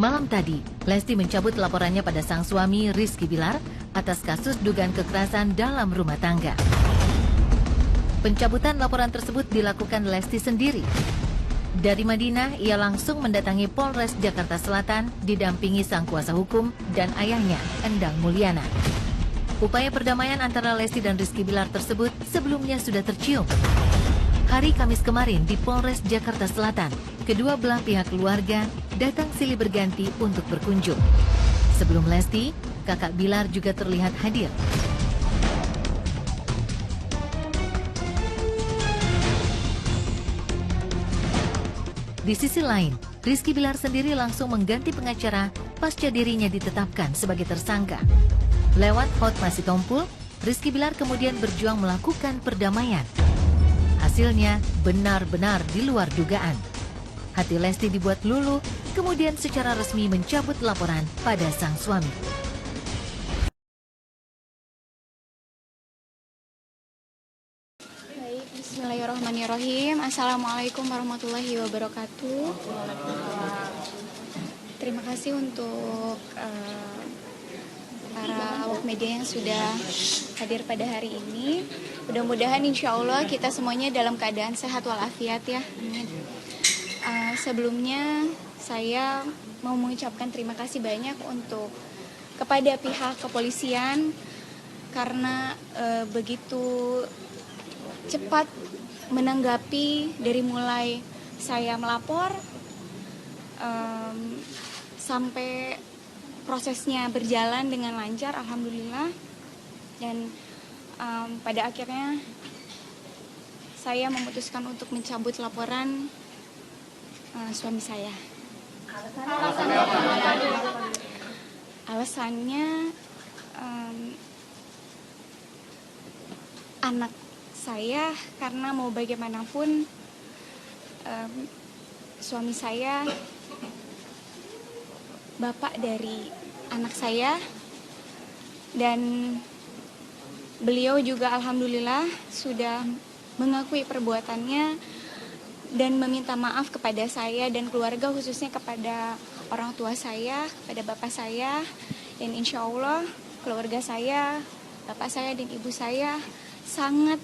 Malam tadi, Lesti mencabut laporannya pada sang suami Rizky Bilar atas kasus dugaan kekerasan dalam rumah tangga. Pencabutan laporan tersebut dilakukan Lesti sendiri. Dari Madinah, ia langsung mendatangi Polres Jakarta Selatan didampingi sang kuasa hukum dan ayahnya, Endang Mulyana. Upaya perdamaian antara Lesti dan Rizky Bilar tersebut sebelumnya sudah tercium. Hari Kamis kemarin di Polres Jakarta Selatan, kedua belah pihak keluarga datang silih berganti untuk berkunjung. Sebelum Lesti, kakak Bilar juga terlihat hadir. Di sisi lain, Rizky Bilar sendiri langsung mengganti pengacara pasca dirinya ditetapkan sebagai tersangka. Lewat Hotma Sitompul, Rizky Bilar kemudian berjuang melakukan perdamaian. Hasilnya benar-benar di luar dugaan. Hati Lesti dibuat luluh, kemudian secara resmi mencabut laporan pada sang suami. Bismillahirrahmanirrahim. Assalamualaikum warahmatullahi wabarakatuh. Terima kasih untuk para awak media yang sudah hadir pada hari ini. Mudah-mudahan insya Allah kita semuanya dalam keadaan sehat walafiat ya. Amin. Sebelumnya saya mau mengucapkan terima kasih banyak kepada pihak kepolisian karena begitu cepat menanggapi dari mulai saya melapor sampai prosesnya berjalan dengan lancar, alhamdulillah. Dan pada akhirnya saya memutuskan untuk mencabut laporan suami saya. Alasannya anak saya, karena mau bagaimanapun suami saya bapak dari anak saya, dan beliau juga alhamdulillah sudah mengakui perbuatannya dan meminta maaf kepada saya dan keluarga, khususnya kepada orang tua saya, kepada bapak saya, dan insya Allah keluarga saya, bapak saya dan ibu saya sangat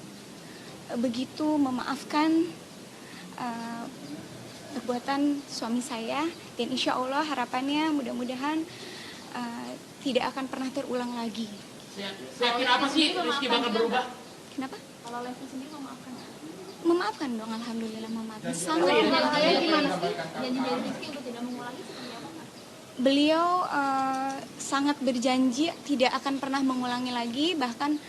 begitu memaafkan perbuatan suami saya, dan insya Allah harapannya mudah-mudahan tidak akan pernah terulang lagi. Yakin apa sih Rizky bakal berubah? Kenapa? Kalau Lesti sendiri memaafkan? Memaafkan dong, alhamdulillah memaafkan. Sangat Gimana sih? Janji dari Rizky untuk tidak mengulangi seperti apa? Beliau sangat berjanji tidak akan pernah mengulangi lagi, bahkan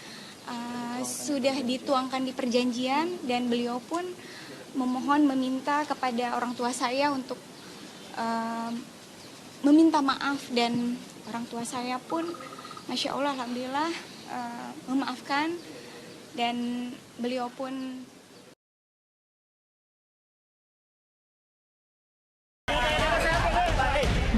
sudah dituangkan di perjanjian, dan beliau pun meminta kepada orang tua saya untuk meminta maaf, dan orang tua saya pun Masya Allah alhamdulillah memaafkan, dan beliau pun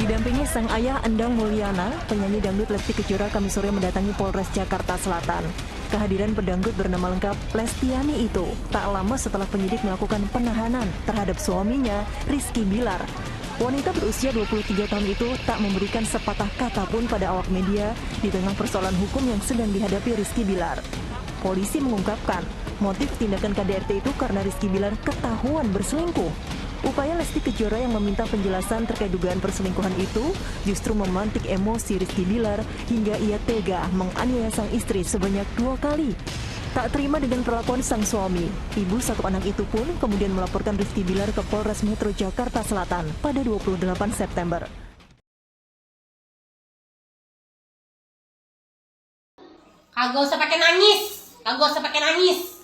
didampingi sang ayah Endang Mulyana, penyanyi dangdut Lesti Kejora Kamis sore mendatangi Polres Jakarta Selatan. Kehadiran pedangdut bernama lengkap Lestiani itu tak lama setelah penyidik melakukan penahanan terhadap suaminya, Rizky Bilar. Wanita berusia 23 tahun itu tak memberikan sepatah kata pun pada awak media di tengah persoalan hukum yang sedang dihadapi Rizky Bilar. Polisi mengungkapkan motif tindakan KDRT itu karena Rizky Bilar ketahuan berselingkuh. Upaya Lesti Kejora yang meminta penjelasan terkait dugaan perselingkuhan itu justru memantik emosi Rizky Bilar hingga ia tega menganiaya sang istri sebanyak 2 kali. Tak terima dengan perlakuan sang suami, ibu satu anak itu pun kemudian melaporkan Rizky Bilar ke Polres Metro Jakarta Selatan pada 28 September. Kagak usah pakai nangis.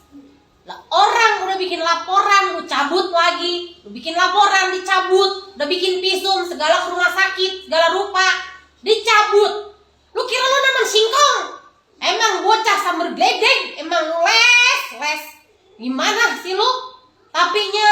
Lah orang udah bikin laporan, lu cabut lagi. Lu bikin laporan, dicabut. Udah bikin visum, segala ke rumah sakit, segala rupa, dicabut. Lu kira lu namanya singkong? Emang bocah sambar gledek, emang les. Gimana sih lu? Tapinya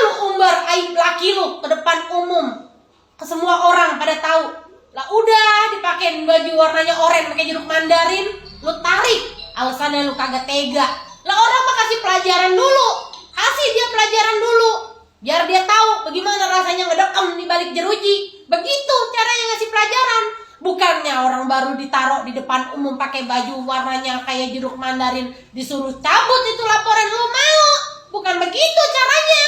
lu umbar aib laki lu ke depan umum, ke semua orang pada tahu. Lah udah dipakein baju warnanya oranye pakai jeruk mandarin, lu tarik. Alasannya lu kagak tega. Lah orang mah kasih pelajaran dulu. Kasih dia pelajaran dulu. Biar dia tahu bagaimana rasanya ngedekem di balik jeruji. Begitu caranya ngasih pelajaran. Bukannya orang baru ditaruh di depan umum pakai baju warnanya kayak jeruk mandarin, disuruh cabut itu laporan, lu mau? Bukan begitu caranya.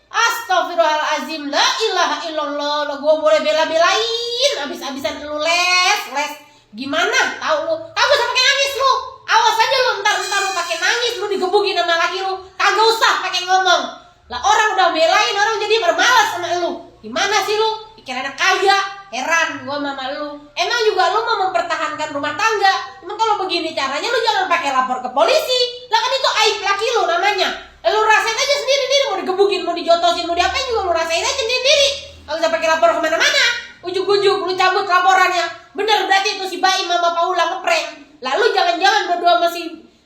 Astagfirullahalazim, la ilaha illallah. Gue boleh bela-belain abis-abisan lu les. Gimana? Tahu lu? Kagak usah pakai nangis lu. Awas aja lu, entar lu pakai nangis, lu digebukin sama laki lu. Kagak usah pakai ngomong. Lah orang udah belain, orang jadi bermalas sama lu. Gimana sih lu? Pikir anak kaya. Heran gua sama lu. Emang juga lu mau mempertahankan rumah tangga. Emang kalau begini caranya lu jangan pakai lapor ke polisi. Lah kan itu aib laki lu namanya. Lu rasain aja sendiri-sendiri, mau digebukin, mau dijotosin, mau diapain juga lu rasain aja sendiri. Kalau usah pakai lapor kemana-mana. Ujuk-ujuk lu cabut laporannya. Bener berarti itu si Baim sama Paula ngeprank. Lalu jangan-jangan berdua sama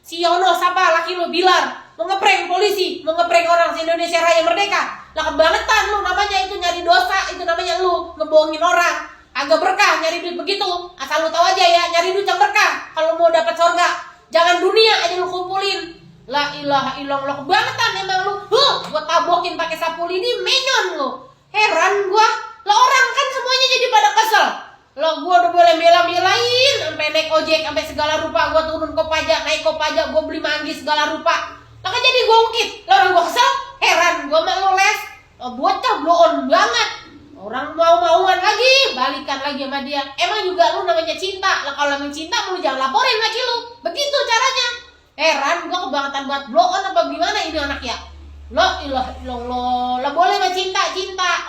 si Yono, siapa laki lu, Bilar, mau ngeprank polisi, mau ngeprank orang se-Indonesia Raya Merdeka. Lah kebangetan lu, namanya itu nyari dosa, itu namanya lu ngebohongin orang. Agak berkah nyari duit begitu. Asal lu tahu aja ya, nyari duit yang berkah kalau mau dapat surga. Jangan dunia aja lu kumpulin. La ilaha illallah, kebangetan emang lu. Gua tabokin pakai sapu lidi, menyon lu. Heran gua. Lah orang kan semuanya jadi pada kesel. Lah gua udah boleh bela-belain sampai naik ojek sampai segala rupa, gua turun Kopaja, naik Kopaja, gua beli manggis segala rupa. Lah kan jadi gongkit. Lah orang gua kesel. Heran gua sama lu les. Bocah bloon banget. Orang mau-mauan lagi, balikan lagi sama dia. Emang juga lu namanya cinta. Lah kalau emang cinta lu jangan laporin lagi lu. Begitu caranya. Heran gua kebangetan buat bloon apa gimana ini anak ya. La ilaha illallah. Lah boleh mah cinta.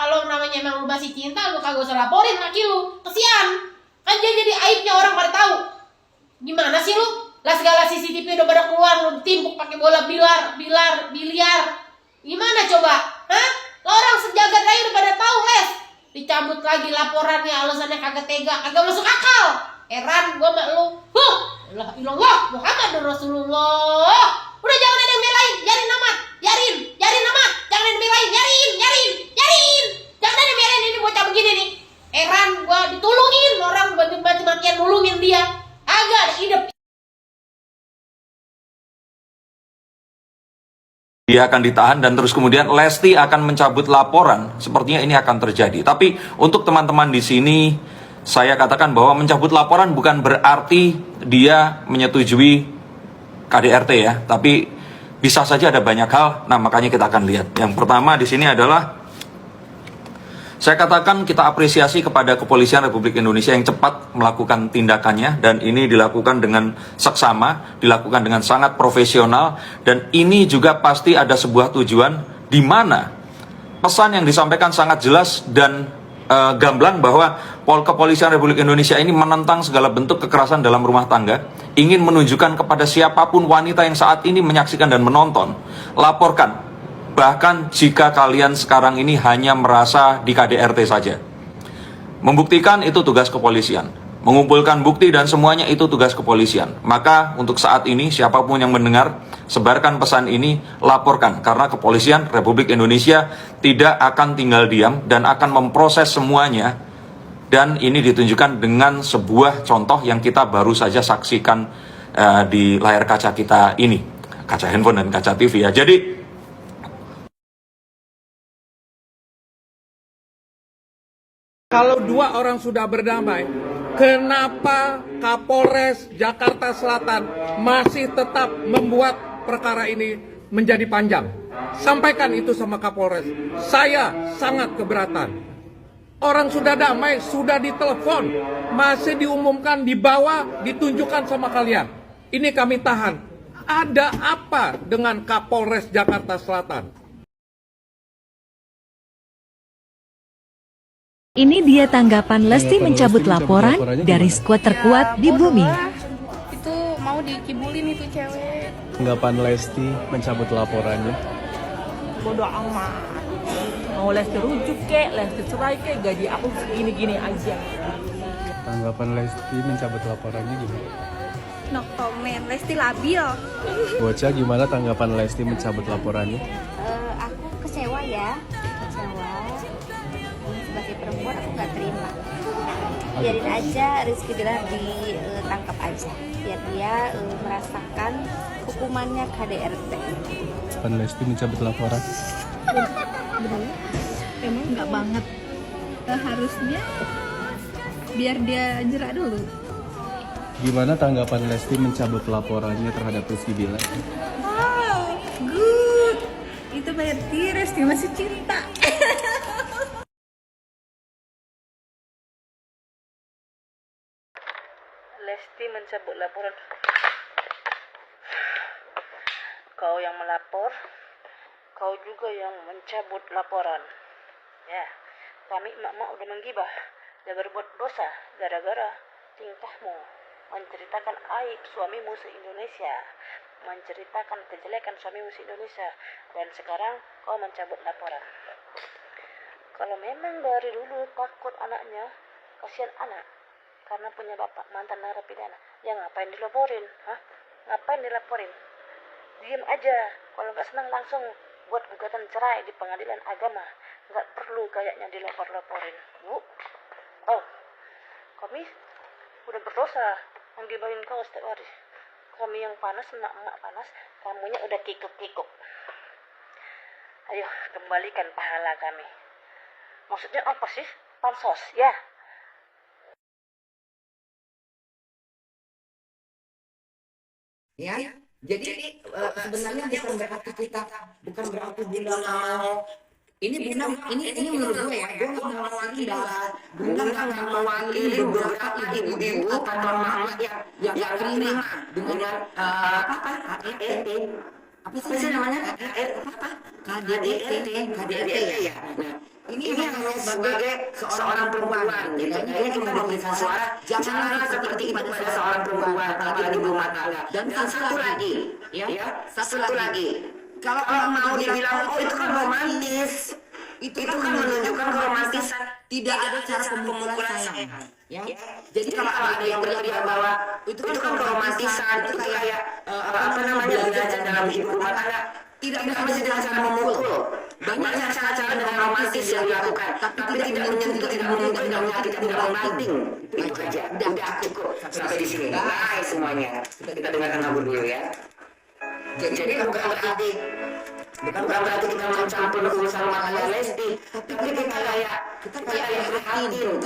Kalau namanya emang lu masih cinta, lu kagak usah laporin laki lu. Kesian. Kan dia jadi aibnya orang pada tahu. Gimana sih lu? Lah segala CCTV udah pada keluar, lu timpuk pakai bola biliar. Gimana coba? Hah? Lah orang sejagat raya udah pada tahu, les. Dicabut lagi laporannya, alasannya kagak tega, kagak masuk akal. Heran gua sama lu. La ilaha illallah Muhammadur Rasulullah. Udah jangan ada yang belain, yarin amat. Jangan ada yang belain, yarin. Jangan ada yang belain, ini bocah begini nih. Heran gua ditulungin orang mati-matian nulungin dia. Agak hidup. Dia akan ditahan dan terus kemudian Lesti akan mencabut laporan. Sepertinya ini akan terjadi. Tapi untuk teman-teman di sini, saya katakan bahwa mencabut laporan bukan berarti dia menyetujui KDRT ya. Tapi bisa saja ada banyak hal. Nah, makanya kita akan lihat. Yang pertama di sini adalah saya katakan kita apresiasi kepada Kepolisian Republik Indonesia yang cepat melakukan tindakannya, dan ini dilakukan dengan seksama, dilakukan dengan sangat profesional, dan ini juga pasti ada sebuah tujuan di mana pesan yang disampaikan sangat jelas dan gamblang bahwa Kepolisian Republik Indonesia ini menentang segala bentuk kekerasan dalam rumah tangga, ingin menunjukkan kepada siapapun wanita yang saat ini menyaksikan dan menonton, laporkan. Bahkan jika kalian sekarang ini hanya merasa di KDRT saja. Membuktikan itu tugas kepolisian. Mengumpulkan bukti dan semuanya itu tugas kepolisian. Maka untuk saat ini siapapun yang mendengar, sebarkan pesan ini, laporkan. Karena Kepolisian Republik Indonesia tidak akan tinggal diam dan akan memproses semuanya. Dan ini ditunjukkan dengan sebuah contoh yang kita baru saja saksikan di layar kaca kita ini. Kaca handphone dan kaca TV ya. Jadi kalau dua orang sudah berdamai, kenapa Kapolres Jakarta Selatan masih tetap membuat perkara ini menjadi panjang? Sampaikan itu sama Kapolres. Saya sangat keberatan. Orang sudah damai, sudah ditelepon, masih diumumkan, dibawa, ditunjukkan sama kalian. Ini kami tahan. Ada apa dengan Kapolres Jakarta Selatan? Ini dia tanggapan Lesti mencabut laporan dari skuad terkuat di bumi. Itu mau dikibulin itu cewek. Tanggapan Lesti mencabut laporannya? Bodoh amat. Mau Lesti rujuk kek, Lesti cerai kek, gaji aku segini-gini aja. Tanggapan Lesti mencabut laporannya gimana? No comment, Lesti labil. Bocah, gimana tanggapan Lesti mencabut laporannya? Aku kecewa ya. Sebagai perempuan aku nggak terima. Biarin aja Rizky Bilar ditangkap aja, biar dia merasakan hukumannya KDRT. Pan Lesti mencabut laporan? Emang nggak banget. harusnya biar dia jerak dulu. Gimana tanggapan Lesti mencabut laporannya terhadap Rizky Bilar? Oh, good. Itu berarti Resti masih cinta. Lesti mencabut laporan. Kau yang melapor, kau juga yang mencabut laporan. Ya, kami emak-emak udah menggibah dan berbuat dosa gara-gara tingkahmu menceritakan aib suamimu se-Indonesia, menceritakan kejelekan suamimu se-Indonesia, dan sekarang kau mencabut laporan. Kalau memang dari dulu takut anaknya, kasihan anak, karena punya bapak mantan narapidana, ya ngapain dilaporin? Ngapain dilaporin? Diam aja. Kalau nggak senang langsung buat gugatan cerai di pengadilan agama. Nggak perlu kayaknya dilapor-laporin. Bu, oh, kami udah berdosa menggibahin kau setiap hari. Kami yang panas, emak-emak panas, kamunya udah kikuk-kikuk. Ayo, kembalikan pahala kami. Maksudnya apa sih? Pansos, ya? Ya, jadi sebenarnya bukan berarti Bunda mau ini menurut gue ya, gue nggak mewakili Bunda nggak mewakili beberapa ibu-ibu atau mama yang terima dengan KDRT, apa sih namanya KDRT ya. Nah, ini hanya sebagai seorang perempuan, jadi ini cuma memberikan suara, janganlah seperti itu pada seorang perempuan, apalagi rumah tangga. Dan satu lagi, kalau mau dibilang oh itu kan romantis, itu kan menunjukkan keromantisan, tidak ada cara pemukulan sayang. Ya, jadi kalau ada yang berteriak bahwa itu kan keromantisan, itu kayak belajar dalam hidup rumah tangga. Tidak mesti dengan cara memukul. Banyak cara-cara dengan romantis yang dilakukan, tapi tidak menyentuh, tidak memukul, tidak menyakiti, tidak membanting. Itu aja. Udah cukup sampai di sini. Bye semuanya. Kita dengarkan lagu dulu ya. Jadi bukan berarti kita mencampur urusan rumah tangga Lesti, tapi kita kayak prihatin,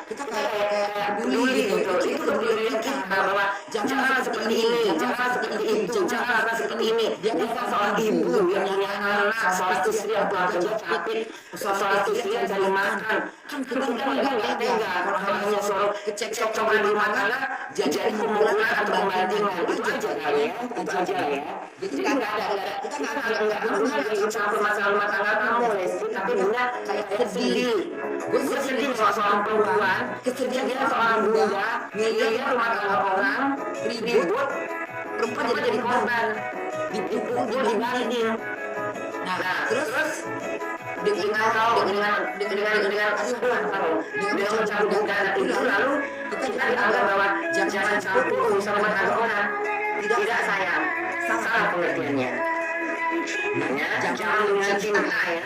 kita kayak peduli gitu. Itu peduli kita bahwa jangan seperti ini, jangan seperti itu, jangan seperti ini. Dia bukan seorang ibu yang punya anak, seorang istri yang pulang kerja capek, seorang istri yang cari makan. Kan kita nggak tega kalau hanya soal kecek-cekan di rumah tangga, jadi pemukulan atau pembantingan itu aja ya. Jadi nggak ada, kita nggak ikut campur masalah rumah tangga kamu Lesti, tapi Bunda kayak sedih. Gue sedih soal seorang perempuan, kesedihan seorang Bunda, ngelihat rumah tangga orang ribut, perempuan jadi korban, dipukul, dibanting. Nah, terus dengan mencabut gugatan itu lalu kita dianggap bahwa jangan campur urusan rumah tangga orang. Tidak sayang, salah pengertiannya. Jangan dengan cinta ya.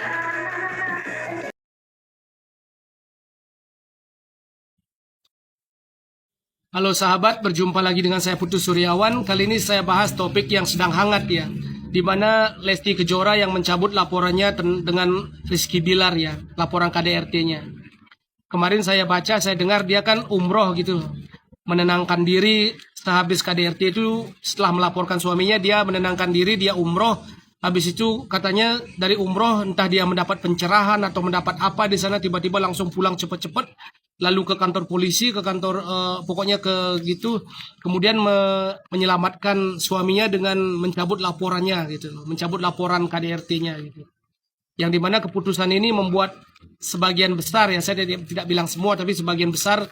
Halo sahabat, berjumpa lagi dengan saya Putu Suryawan. Kali ini saya bahas topik yang sedang hangat ya, di mana Lesti Kejora yang mencabut laporannya dengan Rizky Bilar ya, laporan KDRT-nya. Kemarin saya baca, saya dengar dia kan umroh gitu, menenangkan diri sehabis KDRT itu. Setelah melaporkan suaminya, dia menenangkan diri, dia umroh. Habis itu katanya dari umroh entah dia mendapat pencerahan atau mendapat apa di sana, tiba-tiba langsung pulang cepat-cepat, lalu ke kantor polisi, ke kantor pokoknya ke gitu, kemudian menyelamatkan suaminya dengan mencabut laporannya gitu, mencabut laporan KDRT-nya gitu. Yang dimana keputusan ini membuat sebagian besar ya, saya tidak bilang semua, tapi sebagian besar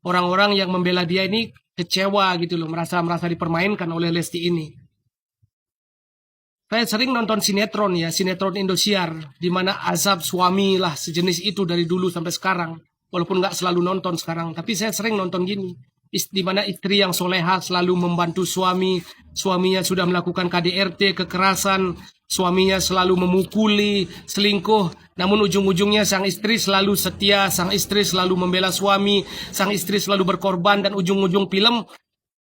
orang-orang yang membela dia ini kecewa gitu loh, merasa dipermainkan oleh Lesti ini. Saya sering nonton sinetron ya, sinetron Indosiar, di mana azab suami lah sejenis itu dari dulu sampai sekarang. Walaupun nggak selalu nonton sekarang, tapi saya sering nonton gini. Di mana istri yang soleha selalu membantu suaminya sudah melakukan KDRT, kekerasan, suaminya selalu memukuli, selingkuh. Namun ujung-ujungnya sang istri selalu setia, sang istri selalu membela suami, sang istri selalu berkorban, dan ujung-ujung film,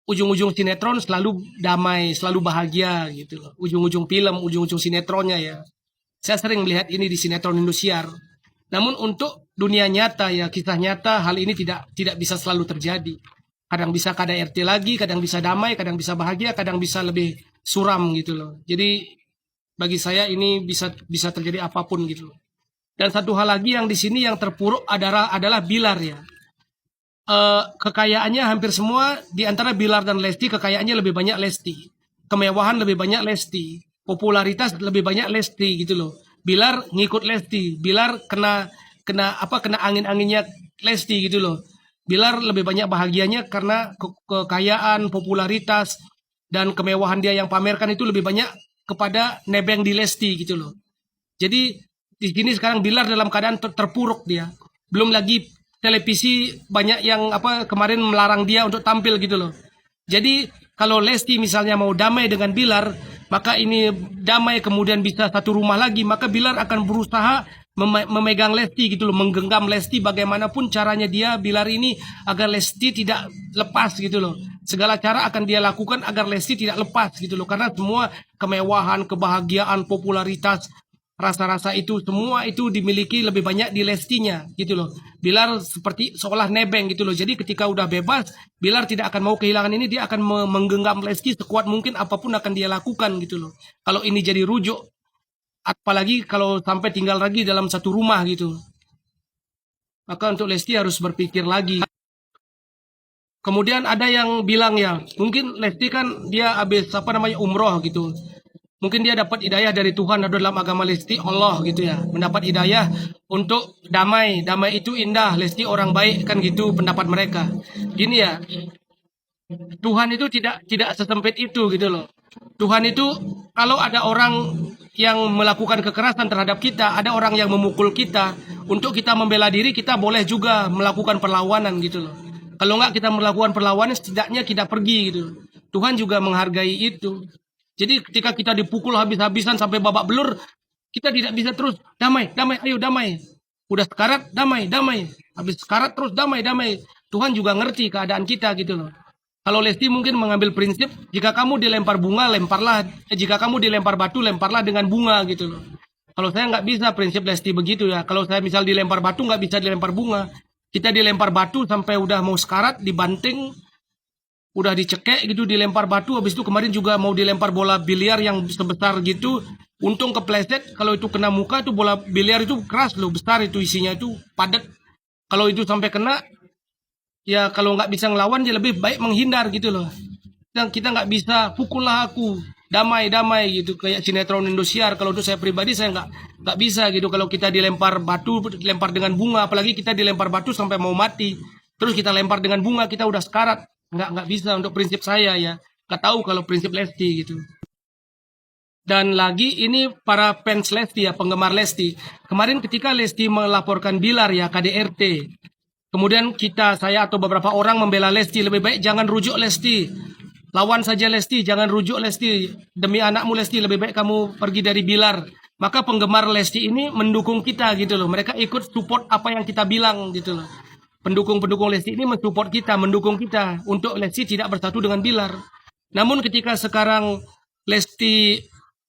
ujung-ujung sinetron selalu damai, selalu bahagia gitu. Ujung-ujung film, ujung-ujung sinetronnya ya. Saya sering melihat ini di sinetron Indosiar. Namun untuk dunia nyata ya, kisah nyata, hal ini tidak bisa selalu terjadi. Kadang bisa KDRT lagi, kadang bisa damai, kadang bisa bahagia, kadang bisa lebih suram gitu loh. Jadi bagi saya ini bisa terjadi apapun gitu loh. Dan satu hal lagi yang di sini yang terpuruk adalah Bilar ya. Kekayaannya hampir semua di antara Bilar dan Lesti, kekayaannya lebih banyak Lesti. Kemewahan lebih banyak Lesti. Popularitas lebih banyak Lesti gitu loh. Bilar ngikut Lesti. Bilar kena angin-anginnya Lesti gitu loh. Bilar lebih banyak bahagianya karena kekayaan, popularitas, dan kemewahan dia yang pamerkan itu lebih banyak kepada nebeng di Lesti gitu loh. Jadi di sini sekarang Bilar dalam keadaan terpuruk dia. Belum lagi televisi banyak yang kemarin melarang dia untuk tampil gitu loh. Jadi kalau Lesti misalnya mau damai dengan Bilar, maka ini damai kemudian bisa satu rumah lagi, maka Bilar akan berusaha memegang Lesti gitu loh, menggenggam Lesti bagaimanapun caranya dia, Bilar ini, agar Lesti tidak lepas gitu loh. Segala cara akan dia lakukan agar Lesti tidak lepas gitu loh, karena semua kemewahan, kebahagiaan, popularitas, rasa-rasa itu semua itu dimiliki lebih banyak di Lestinya gitu loh. Bilar seperti seolah nebeng gitu loh. Jadi ketika udah bebas, Bilar tidak akan mau kehilangan ini, dia akan menggenggam Lesti sekuat mungkin, apapun akan dia lakukan gitu loh. Kalau ini jadi rujuk, apalagi kalau sampai tinggal lagi dalam satu rumah gitu, maka untuk Lesti harus berpikir lagi. Kemudian ada yang bilang ya, mungkin Lesti kan dia habis umroh gitu. Mungkin dia dapat hidayah dari Tuhan atau dalam agama Lesti Allah gitu ya. Mendapat hidayah untuk damai. Damai itu indah. Lesti orang baik kan gitu pendapat mereka. Gini ya. Tuhan itu tidak sesempit itu gitu loh. Tuhan itu kalau ada orang yang melakukan kekerasan terhadap kita, ada orang yang memukul kita, untuk kita membela diri kita boleh juga melakukan perlawanan gitu loh. Kalau enggak kita melakukan perlawanan, setidaknya kita pergi gitu. Tuhan juga menghargai itu. Jadi ketika kita dipukul habis-habisan sampai babak belur, kita tidak bisa terus damai, ayo damai. Udah sekarat, damai. Habis sekarat terus damai. Tuhan juga ngerti keadaan kita gitu loh. Kalau Lesti mungkin mengambil prinsip, jika kamu dilempar bunga, lemparlah. Jika kamu dilempar batu, lemparlah dengan bunga gitu loh. Kalau saya nggak bisa prinsip Lesti begitu ya. Kalau saya misal dilempar batu, nggak bisa dilempar bunga. Kita dilempar batu sampai udah mau sekarat, dibanting, udah dicekek gitu, dilempar batu. Habis itu kemarin juga mau dilempar bola biliar yang sebesar gitu. Untung kepleset, kalau itu kena muka itu bola biliar itu keras loh, besar itu isinya itu, padat. Kalau itu sampai kena, ya kalau nggak bisa ngelawan, ya lebih baik menghindar gitu loh. Dan kita nggak bisa, pukullah aku, damai gitu, kayak sinetron Indosiar. Kalau untuk saya pribadi, saya nggak bisa gitu. Kalau kita dilempar batu, dilempar dengan bunga, apalagi kita dilempar batu sampai mau mati, terus kita lempar dengan bunga, kita udah sekarat. Nggak bisa untuk prinsip saya ya. Nggak tahu kalau prinsip Lesti gitu. Dan lagi ini para fans Lesti ya, penggemar Lesti. Kemarin ketika Lesti melaporkan Bilar ya, KDRT. Kemudian saya atau beberapa orang membela Lesti. Lebih baik jangan rujuk Lesti. Lawan saja Lesti, jangan rujuk Lesti. Demi anakmu Lesti, lebih baik kamu pergi dari Bilar. Maka penggemar Lesti ini mendukung kita gitu loh. Mereka ikut support apa yang kita bilang gitu loh. Pendukung-pendukung Lesti ini mensupport kita, mendukung kita untuk Lesti tidak bersatu dengan Bilar. Namun ketika sekarang Lesti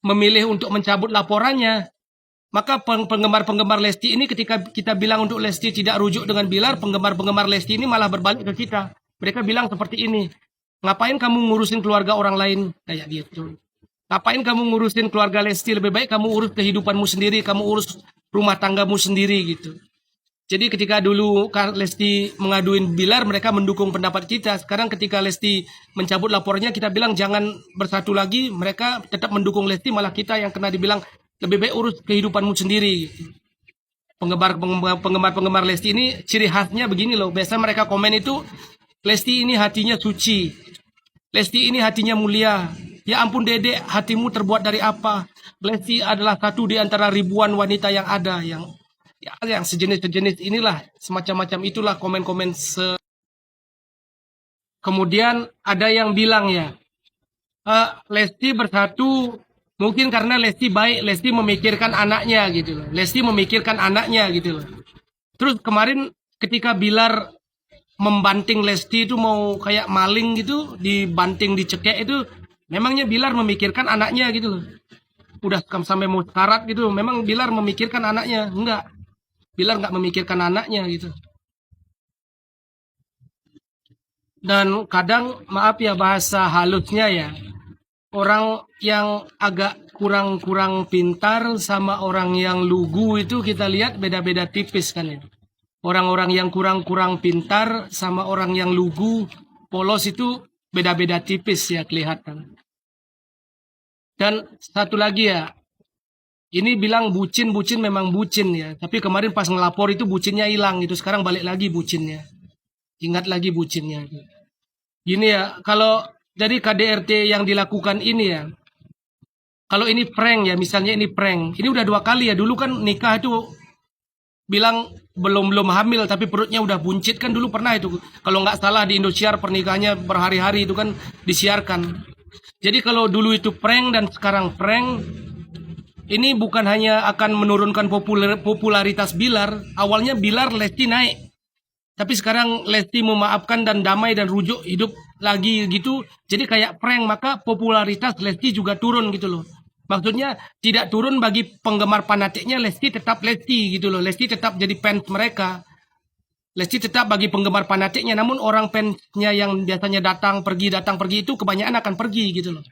memilih untuk mencabut laporannya, maka penggemar-penggemar Lesti ini ketika kita bilang untuk Lesti tidak rujuk dengan Bilar, penggemar-penggemar Lesti ini malah berbalik ke kita. Mereka bilang seperti ini, ngapain kamu ngurusin keluarga orang lain? Kayak gitu. Ngapain kamu ngurusin keluarga Lesti? Lebih baik kamu urus kehidupanmu sendiri, kamu urus rumah tanggamu sendiri gitu. Jadi ketika dulu Lesti mengaduin Bilar, mereka mendukung pendapat kita. Sekarang ketika Lesti mencabut laporannya, kita bilang jangan bersatu lagi. Mereka tetap mendukung Lesti, malah kita yang kena dibilang lebih baik urus kehidupanmu sendiri. Penggemar Lesti ini ciri khasnya begini loh. Biasa mereka komen itu, Lesti ini hatinya suci. Lesti ini hatinya mulia. Ya ampun Dedek, hatimu terbuat dari apa? Lesti adalah satu di antara ribuan wanita yang ada, yang sejenis inilah, semacam-macam itulah komen-komen. Kemudian ada yang bilang ya, Lesti bersatu mungkin karena Lesti baik, Lesti memikirkan anaknya gitu loh. Lesti memikirkan anaknya gitu loh. Terus kemarin ketika Bilar membanting Lesti itu mau kayak maling gitu, dibanting, dicekek itu, memangnya Bilar memikirkan anaknya gitu loh. Udah sampai mau sekarat gitu, memang Bilar memikirkan anaknya? Enggak. Bilar nggak memikirkan anaknya gitu. Dan kadang maaf ya bahasa halusnya ya, orang yang agak kurang pintar sama orang yang lugu itu kita lihat beda-beda tipis kan ya. Orang-orang yang kurang pintar sama orang yang lugu, polos itu beda-beda tipis ya kelihatan. Dan satu lagi ya, ini bilang bucin memang bucin ya. Tapi kemarin pas ngelapor itu bucinnya hilang gitu. Sekarang balik lagi bucinnya. Ingat lagi bucinnya. Gini ya, kalau dari KDRT yang dilakukan ini ya, kalau ini prank ya, misalnya ini prank. Ini udah 2 kali ya. Dulu kan nikah itu bilang belum hamil tapi perutnya udah buncit kan dulu pernah itu. Kalau nggak salah di Indosiar pernikahannya berhari-hari itu kan disiarkan. Jadi kalau dulu itu prank dan sekarang prank, ini bukan hanya akan menurunkan popularitas Bilar. Awalnya Bilar Lesti naik. Tapi sekarang Lesti memaafkan dan damai dan rujuk hidup lagi gitu. Jadi kayak prank, maka popularitas Lesti juga turun gitu loh. Maksudnya tidak turun bagi penggemar fanatiknya, Lesti tetap Lesti gitu loh. Lesti tetap jadi fans mereka. Lesti tetap bagi penggemar fanatiknya, namun orang fansnya yang biasanya datang pergi itu kebanyakan akan pergi gitu loh.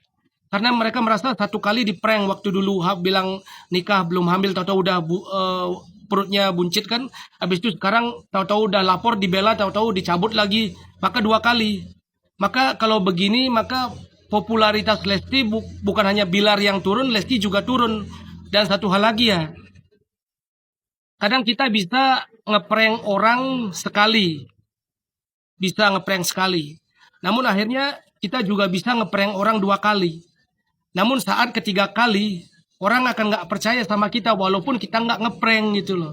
Karena mereka merasa satu kali di prank waktu dulu bilang nikah belum hamil, tahu-tahu udah perutnya buncit kan. Habis itu sekarang tahu-tahu udah lapor dibela, tahu-tahu dicabut lagi. Maka 2 kali. Maka kalau begini maka popularitas Lesti bukan hanya Bilar yang turun, Lesti juga turun. Dan satu hal lagi ya, kadang kita bisa ngeprank orang sekali. Bisa ngeprank sekali. Namun akhirnya kita juga bisa ngeprank orang 2 kali. Namun saat ketiga kali, orang akan nggak percaya sama kita walaupun kita nggak ngeprank gitu loh.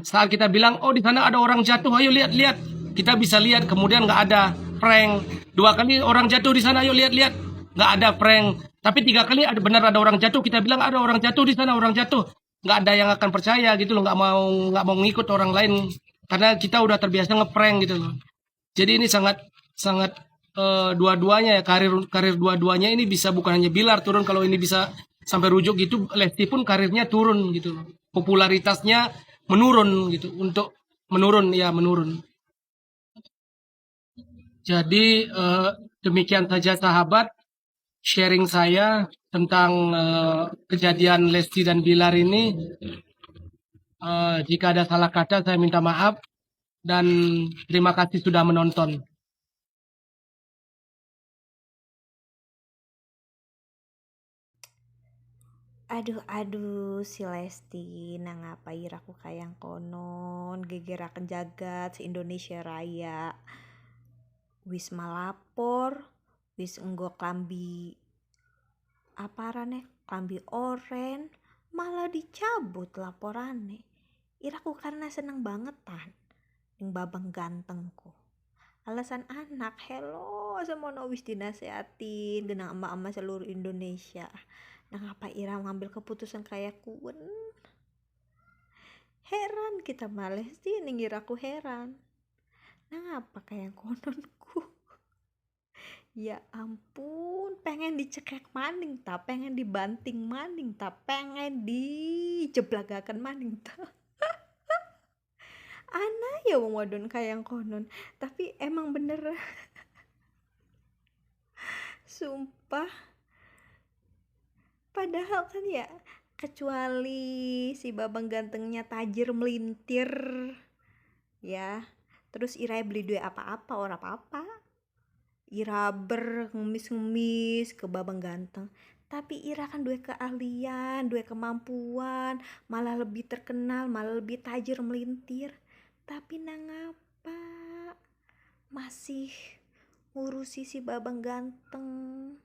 Saat kita bilang, oh di sana ada orang jatuh, ayo lihat. Kita bisa lihat, kemudian nggak ada prank. 2 kali orang jatuh di sana, ayo lihat. Nggak ada prank. Tapi 3 kali benar ada orang jatuh, kita bilang ada orang jatuh di sana, orang jatuh. Nggak ada yang akan percaya gitu loh, nggak mau ngikut orang lain. Karena kita udah terbiasa ngeprank gitu loh. Jadi ini sangat dua-duanya ya, karir dua-duanya ini bisa bukan hanya Bilar turun, kalau ini bisa sampai rujuk gitu, Lesti pun karirnya turun gitu loh. Popularitasnya menurun gitu, menurun. Jadi demikian saja sahabat sharing saya tentang kejadian Lesti dan Bilar ini. Jika ada salah kata saya minta maaf dan terima kasih sudah menonton. Aduh, si Lesti nangapai aku kayang konon gegerakan jagat se-Indonesia Raya. Wis malapor, wis enggo klambi aparane, klambi oren, malah dicabut laporane. Iraku karena seneng bangetan ning babang gantengku. Alasan anak, hello semono wis dinasehatin genang emak-emak seluruh Indonesia. Nah apa Ira ngambil keputusan kayak kuen? Heran kita malah sih ngira aku heran. Nah apa kayak kononku? Ya ampun, pengen dicekek maning tak, pengen dibanting maning tak, pengen dijeblagakan maning tak. Ana ya wong wadon kayak konon, tapi emang bener. Sumpah. Padahal kan ya, kecuali si babang gantengnya tajir melintir ya, terus Ira beli duit apa-apa orang apa-apa, Ira ngemis-ngemis ke babang ganteng. Tapi Ira kan duit keahlian, duit kemampuan, malah lebih terkenal, malah lebih tajir melintir. Tapi nangapa masih ngurusi si babang ganteng?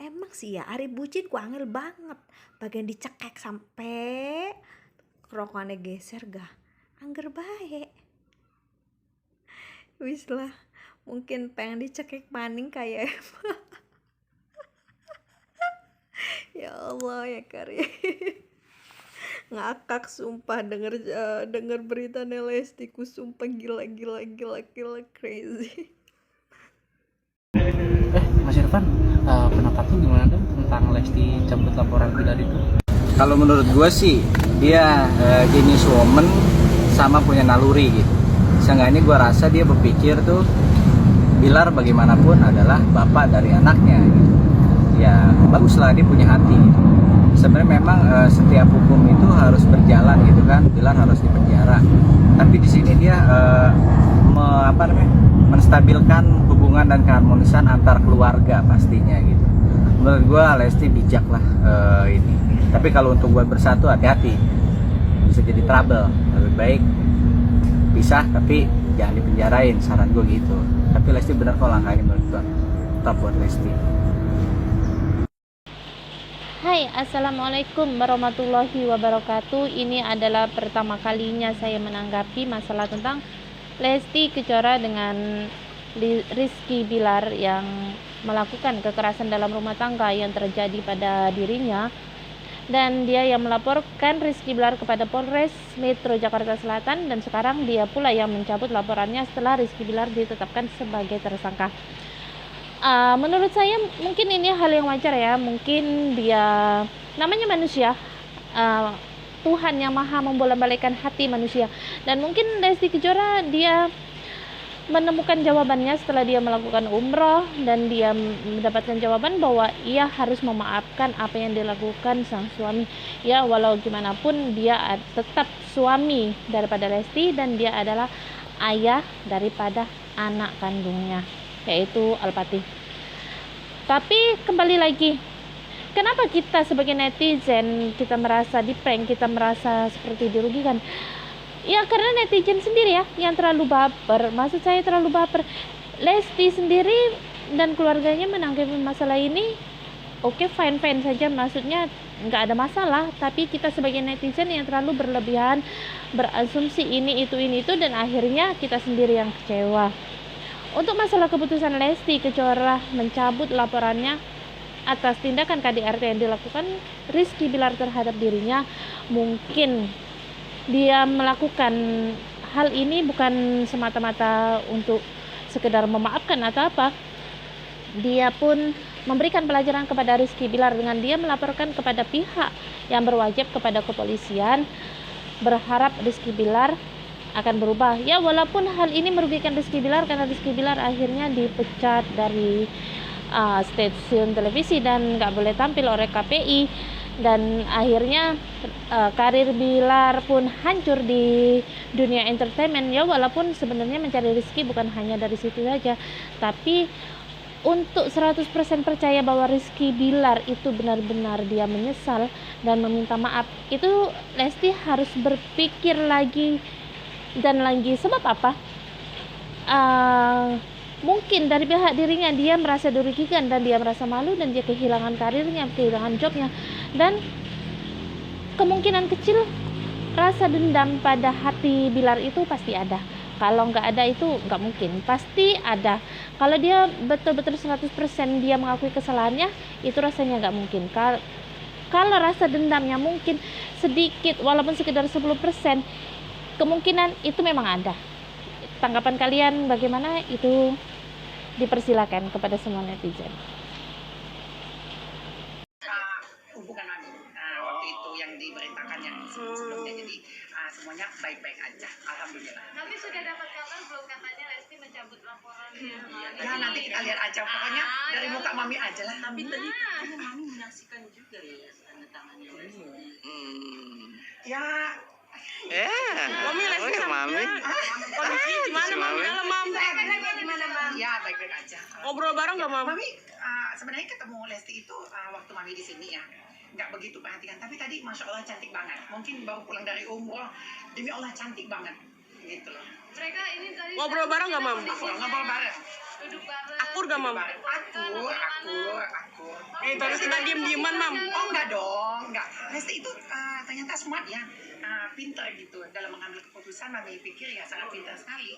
Emang sih ya, Ari bucin ku angel banget. Bagian dicekek sampai kerokannya geser gah. Angger baik. Wis lah, mungkin pengen dicekek maning kayak emang. Ya Allah ya Kari. Ngakak sumpah denger berita Lesti, ku sumpah gila crazy. Mas Irfan, pendapat lu gimana dong tentang Lesti cabut laporan Bilar itu? Kalau menurut gue sih dia genius woman sama punya naluri gitu. Seenggaknya gue rasa dia berpikir tuh Bilar bagaimanapun adalah bapak dari anaknya gitu. Ya baguslah dia punya hati gitu. Sebenarnya memang setiap hukum itu harus berjalan gitu kan. Bilar harus dipenjara. Tapi di sini dia menstabilkan hubungan dan keharmonisan antar keluarga pastinya gitu. Menurut gue Lesti bijak lah ini. Tapi kalau untuk buat bersatu hati-hati, bisa jadi trouble. Lebih baik pisah tapi jangan dipenjarain, saran gue gitu. Tapi Lesti benar kok langkahnya menurut gue. Tetap buat Lesti. Hai, Assalamualaikum warahmatullahi wabarakatuh. Ini adalah pertama kalinya saya menanggapi masalah tentang Lesti Kejora dengan Rizky Bilar yang melakukan kekerasan dalam rumah tangga yang terjadi pada dirinya, dan dia yang melaporkan Rizky Bilar kepada Polres Metro Jakarta Selatan, dan sekarang dia pula yang mencabut laporannya setelah Rizky Bilar ditetapkan sebagai tersangka. Menurut saya mungkin ini hal yang wajar ya, mungkin dia namanya manusia, Tuhan yang maha membolak-balikkan hati manusia, dan mungkin Lesti Kejora dia menemukan jawabannya setelah dia melakukan umroh, dan dia mendapatkan jawaban bahwa ia harus memaafkan apa yang dilakukan sang suami. Ya, walau gimana pun dia tetap suami daripada Lesti, dan dia adalah ayah daripada anak kandungnya, yaitu Al-Fatih. Tapi kembali lagi, kenapa kita sebagai netizen kita merasa di-prank, kita merasa seperti dirugikan? Ya karena netizen sendiri ya yang terlalu baper. Maksud saya terlalu baper. Lesti sendiri dan keluarganya menanggapi masalah ini oke, fine saja, maksudnya nggak ada masalah. Tapi kita sebagai netizen yang terlalu berlebihan, berasumsi ini itu, dan akhirnya kita sendiri yang kecewa. Untuk masalah keputusan Lesti Kejora mencabut laporannya atas tindakan KDRT yang dilakukan Rizky Bilar terhadap dirinya, mungkin dia melakukan hal ini bukan semata-mata untuk sekedar memaafkan atau apa. Dia pun memberikan pelajaran kepada Rizky Bilar dengan dia melaporkan kepada pihak yang berwajib kepada kepolisian, berharap Rizky Bilar akan berubah. Ya walaupun hal ini merugikan Rizky Bilar karena Rizky Bilar akhirnya dipecat dari stasiun televisi dan nggak boleh tampil oleh KPI, dan akhirnya karir Bilar pun hancur di dunia entertainment. Ya walaupun sebenarnya mencari rezeki bukan hanya dari situ saja, tapi untuk 100% percaya bahwa Rizky Bilar itu benar-benar dia menyesal dan meminta maaf, itu Lesti harus berpikir lagi dan lagi. Sebab apa? Mungkin dari pihak dirinya dia merasa dirugikan dan dia merasa malu, dan dia kehilangan karirnya, kehilangan jobnya, dan kemungkinan kecil rasa dendam pada hati Bilar itu pasti ada. Kalau nggak ada itu nggak mungkin, pasti ada. Kalau dia betul-betul 100% dia mengakui kesalahannya, itu rasanya nggak mungkin. Kalau rasa dendamnya mungkin sedikit, walaupun sekedar 10%, kemungkinan itu memang ada. Tanggapan kalian bagaimana? Itu dipersilakan kepada semua netizen. Hubungan waktu itu yang diberitakan yang sebelumnya, jadi semuanya baik-baik aja, alhamdulillah. Tapi sudah dapat kabar belum katanya Lesti mencabut laporannya? Ya nanti kita lihat aja, pokoknya dari muka mami aja lah. Tapi tadi mami menyaksikan juga ya tanda tangannya Lesti. Ya. Mami Lesti Mami. Kondisi gimana Mami? Dalam Mami. Gimana Mami? Ya baik-baik aja. Ngobrol bareng nggak Mami? Mami sebenarnya ketemu Lesti itu waktu Mami di sini ya, nggak begitu perhatikan. Tapi tadi masya Allah cantik banget. Mungkin baru pulang dari umroh, demi Allah cantik banget gitu loh. Mereka ini tadi Ngobrol bareng nggak Mam? Ngobrol bareng. Duduk bareng. Akur gak Mam? Akur. Tadi sudah diem-dieman Mam. Oh enggak dong, enggak. Lesti itu ternyata smart ya, pintar gitu dalam mengambil keputusan. Mami pikir ya sangat pintar sekali.